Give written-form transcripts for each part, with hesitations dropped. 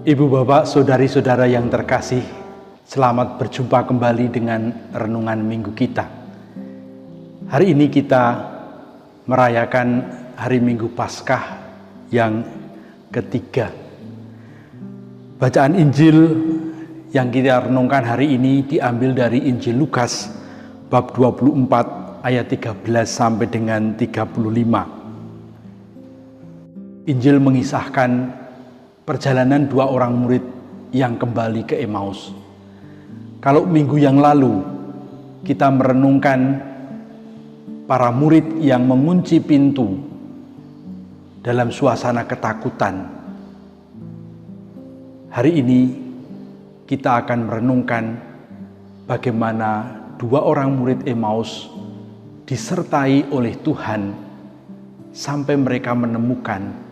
Ibu, bapak, saudari-saudara yang terkasih, selamat berjumpa kembali dengan renungan minggu kita. Hari ini kita merayakan hari Minggu Paskah yang ketiga. Bacaan Injil yang kita renungkan hari ini diambil dari Injil Lukas bab 24 ayat 13 sampai dengan 35. Injil mengisahkan perjalanan dua orang murid yang kembali ke Emmaus. Kalau minggu yang lalu kita merenungkan para murid yang mengunci pintu dalam suasana ketakutan, hari ini kita akan merenungkan bagaimana dua orang murid Emmaus disertai oleh Tuhan sampai mereka menemukan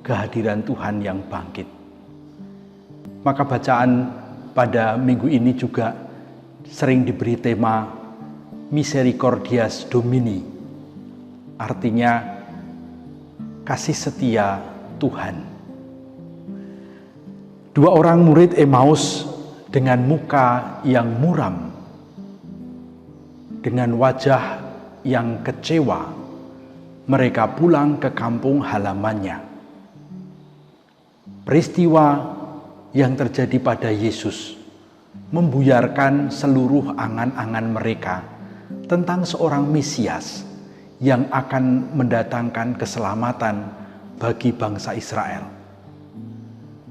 kehadiran Tuhan yang bangkit. Maka bacaan pada minggu ini juga sering diberi tema Misericordias Domini, artinya kasih setia Tuhan. Dua orang murid Emmaus dengan muka yang muram, dengan wajah yang kecewa, mereka pulang ke kampung halamannya. Peristiwa yang terjadi pada Yesus membuyarkan seluruh angan-angan mereka tentang seorang Mesias yang akan mendatangkan keselamatan bagi bangsa Israel.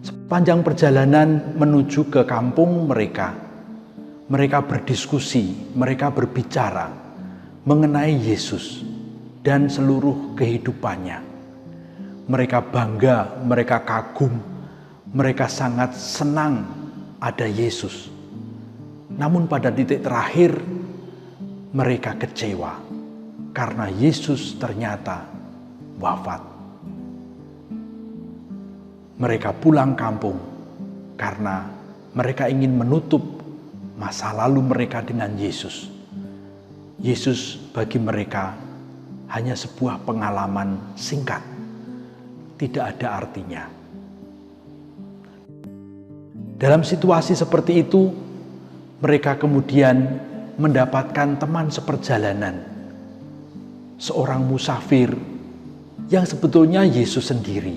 Sepanjang perjalanan menuju ke kampung mereka berdiskusi, mereka berbicara mengenai Yesus dan seluruh kehidupannya. Mereka bangga, mereka kagum, mereka sangat senang ada Yesus. Namun pada titik terakhir mereka kecewa karena Yesus ternyata wafat. Mereka pulang kampung karena mereka ingin menutup masa lalu mereka dengan Yesus. Yesus bagi mereka hanya sebuah pengalaman singkat, tidak ada artinya. Dalam situasi seperti itu, mereka kemudian mendapatkan teman seperjalanan, seorang musafir yang sebetulnya Yesus sendiri.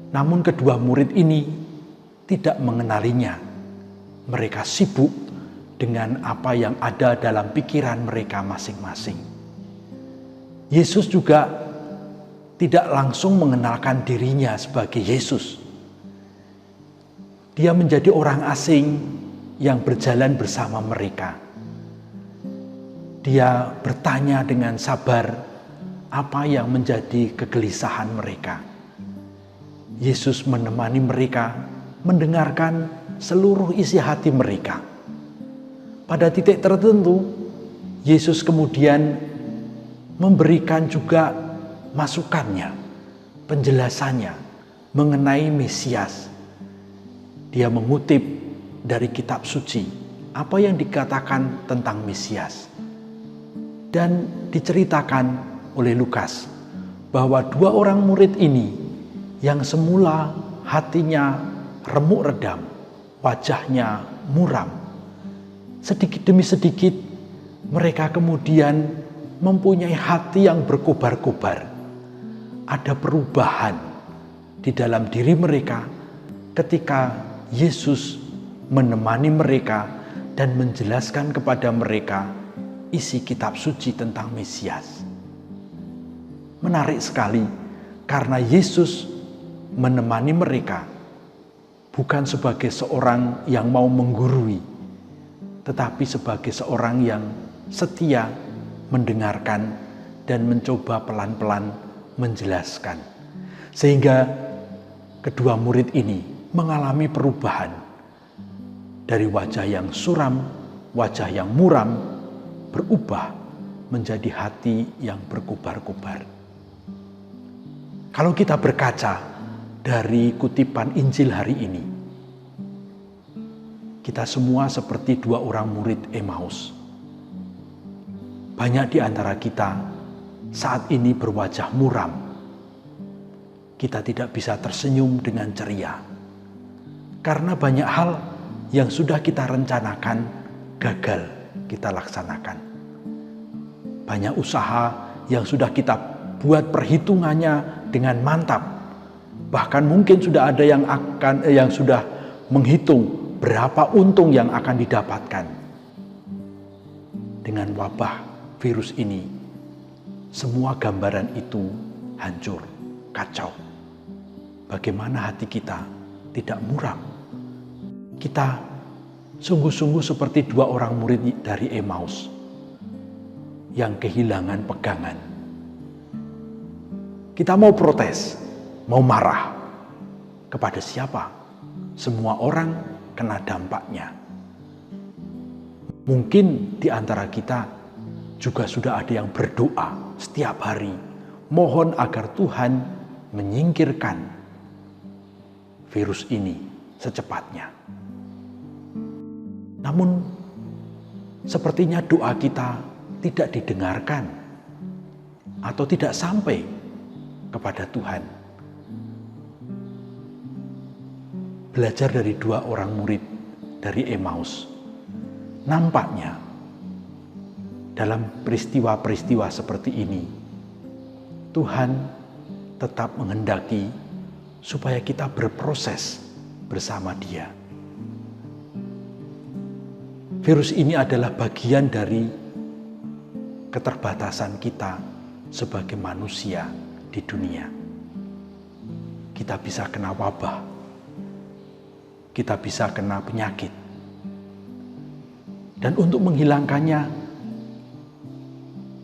Namun kedua murid ini tidak mengenalinya. Mereka sibuk dengan apa yang ada dalam pikiran mereka masing-masing. Yesus juga tidak langsung mengenalkan dirinya sebagai Yesus. Dia menjadi orang asing yang berjalan bersama mereka. Dia bertanya dengan sabar apa yang menjadi kegelisahan mereka. Yesus menemani mereka mendengarkan seluruh isi hati mereka. Pada titik tertentu, Yesus kemudian memberikan juga masukannya, penjelasannya mengenai Mesias. Dia mengutip dari kitab suci apa yang dikatakan tentang Mesias. Dan diceritakan oleh Lukas bahwa dua orang murid ini yang semula hatinya remuk redam, wajahnya muram, sedikit demi sedikit mereka kemudian mempunyai hati yang berkobar-kobar. Ada perubahan di dalam diri mereka ketika Yesus menemani mereka dan menjelaskan kepada mereka isi kitab suci tentang Mesias. Menarik sekali karena Yesus menemani mereka bukan sebagai seorang yang mau menggurui, tetapi sebagai seorang yang setia mendengarkan dan mencoba pelan-pelan menjelaskan. Sehingga kedua murid ini mengalami perubahan dari wajah yang suram, wajah yang muram, berubah menjadi hati yang berkobar-kobar. Kalau kita berkaca dari kutipan Injil hari ini, kita semua seperti dua orang murid Emmaus. Banyak di antara kita saat ini berwajah muram. Kita tidak bisa tersenyum dengan ceria. Karena banyak hal yang sudah kita rencanakan gagal kita laksanakan. Banyak usaha yang sudah kita buat perhitungannya dengan mantap. Bahkan mungkin sudah ada yang sudah menghitung berapa untung yang akan didapatkan. Dengan wabah virus ini, semua gambaran itu hancur, kacau. Bagaimana hati kita tidak muram? Kita sungguh-sungguh seperti dua orang murid dari Emmaus yang kehilangan pegangan. Kita mau protes, mau marah. Kepada siapa? Semua orang kena dampaknya. Mungkin di antara kita juga sudah ada yang berdoa setiap hari, mohon agar Tuhan menyingkirkan virus ini secepatnya. Namun sepertinya doa kita tidak didengarkan atau tidak sampai kepada Tuhan. Belajar dari dua orang murid dari Emmaus, nampaknya dalam peristiwa-peristiwa seperti ini Tuhan tetap menghendaki supaya kita berproses bersama Dia. Virus ini adalah bagian dari keterbatasan kita sebagai manusia di dunia. Kita bisa kena wabah, kita bisa kena penyakit. Dan untuk menghilangkannya,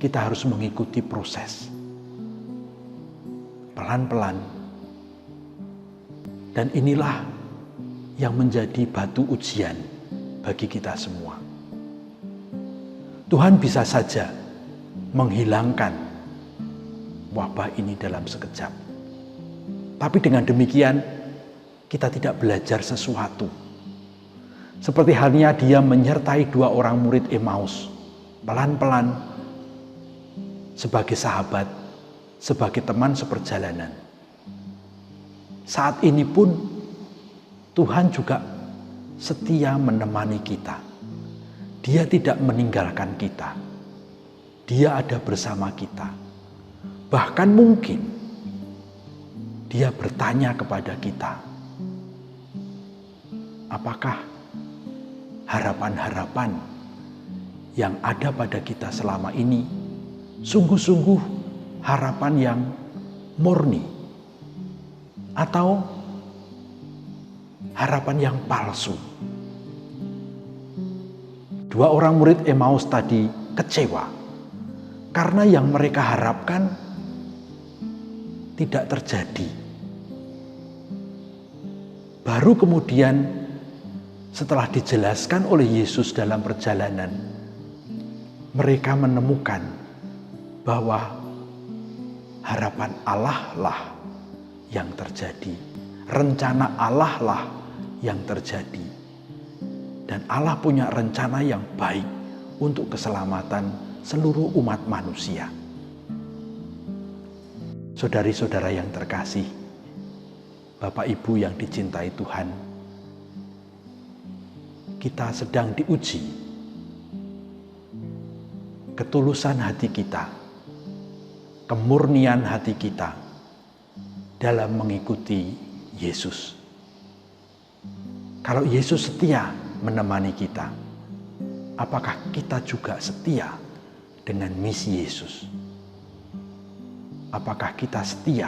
kita harus mengikuti proses. Pelan-pelan. Dan inilah yang menjadi batu ujian bagi kita semua. Tuhan bisa saja menghilangkan wabah ini dalam sekejap. Tapi dengan demikian, kita tidak belajar sesuatu. Seperti halnya Dia menyertai dua orang murid Emmaus, pelan-pelan, sebagai sahabat, sebagai teman seperjalanan. Saat ini pun Tuhan juga setia menemani kita. Dia tidak meninggalkan kita. Dia ada bersama kita. Bahkan mungkin Dia bertanya kepada kita, apakah harapan-harapan yang ada pada kita selama ini sungguh-sungguh harapan yang murni, atau harapan yang palsu? Dua orang murid Emmaus tadi kecewa karena yang mereka harapkan tidak terjadi. Baru kemudian setelah dijelaskan oleh Yesus dalam perjalanan, mereka menemukan bahwa harapan Allah lah yang terjadi. Rencana Allah lah yang terjadi. Dan Allah punya rencana yang baik untuk keselamatan seluruh umat manusia. Saudari-saudara yang terkasih, Bapak Ibu yang dicintai Tuhan, kita sedang diuji. Ketulusan hati kita, kemurnian hati kita dalam mengikuti Yesus. Kalau Yesus setia menemani kita, apakah kita juga setia dengan misi Yesus? Apakah kita setia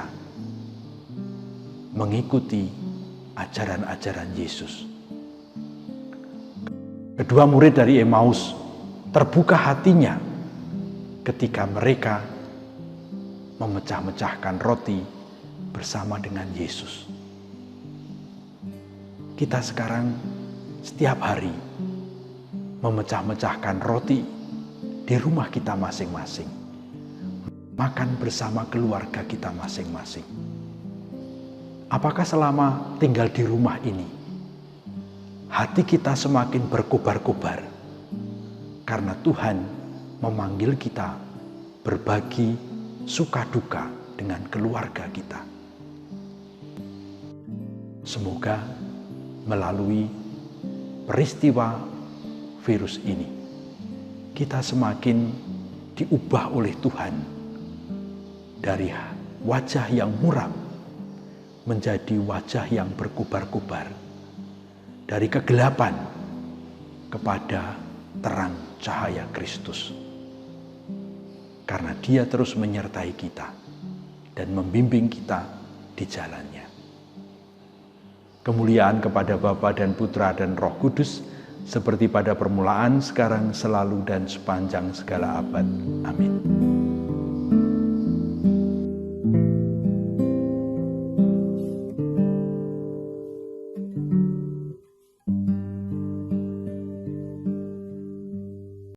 mengikuti ajaran-ajaran Yesus? Kedua murid dari Emmaus terbuka hatinya ketika mereka memecah-mecahkan roti bersama dengan Yesus. Kita sekarang setiap hari memecah-mecahkan roti di rumah kita masing-masing. Makan bersama keluarga kita masing-masing. Apakah selama tinggal di rumah ini, hati kita semakin berkobar-kobar karena Tuhan memanggil kita berbagi suka duka dengan keluarga kita? Semoga melalui peristiwa virus ini, kita semakin diubah oleh Tuhan dari wajah yang muram menjadi wajah yang berkobar-kobar, dari kegelapan kepada terang cahaya Kristus. Karena Dia terus menyertai kita dan membimbing kita di jalannya. Kemuliaan kepada Bapa dan Putra dan Roh Kudus, seperti pada permulaan, sekarang, selalu, dan sepanjang segala abad. Amin.